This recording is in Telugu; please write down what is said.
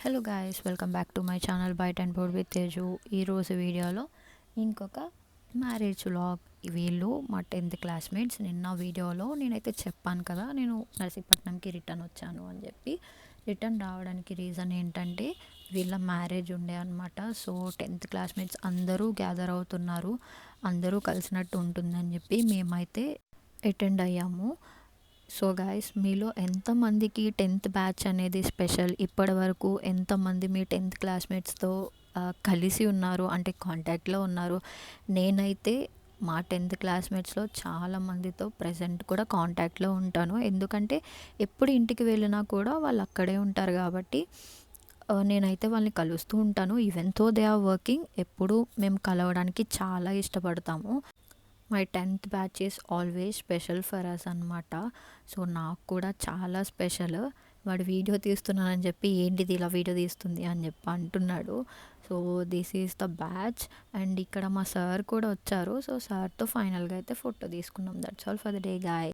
Hello guys, welcome back to my channel bite and board with Teju. ఈరోజు వీడియోలో ఇంకొక మ్యారేజ్ వ్లాగ్. వీళ్ళు మా 10th క్లాస్మేట్స్. నిన్న వీడియోలో నేనైతే చెప్పాను కదా, నేను నర్సీపట్నంకి రిటర్న్ వచ్చాను అని చెప్పి. రిటర్న్ రావడానికి రీజన్ ఏంటంటే వీళ్ళ మ్యారేజ్ ఉండే అనమాట. సో 10th క్లాస్మేట్స్ అందరూ గ్యాదర్ అవుతున్నారు, అందరూ కలిసినట్టు ఉంటుందని చెప్పి మేమైతే అటెండ్ అయ్యాము. సో గాయస్, మీలో ఎంతమందికి 10th బ్యాచ్ అనేది స్పెషల్? ఇప్పటి వరకు ఎంతమంది మీ 10th క్లాస్మేట్స్తో కలిసి ఉన్నారు, అంటే కాంటాక్ట్లో ఉన్నారు? నేనైతే మా 10th క్లాస్మేట్స్లో చాలామందితో ప్రజెంట్ కూడా కాంటాక్ట్లో ఉంటాను. ఎందుకంటే ఎప్పుడు ఇంటికి వెళ్ళినా కూడా వాళ్ళు అక్కడే ఉంటారు కాబట్టి నేనైతే వాళ్ళని కలుస్తూ ఉంటాను. Even though they are working, ఎప్పుడు మేము కలవడానికి చాలా ఇష్టపడతాము. My 10th batch is always special for us అనమాట. సో నాకు కూడా చాలా స్పెషల్. వాడు వీడియో తీస్తున్నానని చెప్పి ఏంటిది ఇలా వీడియో తీస్తుంది అని చెప్పి అంటున్నాడు. So this is the batch. And ఇక్కడ మా సార్ కూడా వచ్చారు. సో సార్తో ఫైనల్గా అయితే ఫోటో తీసుకున్నాం. That's all for the day guy.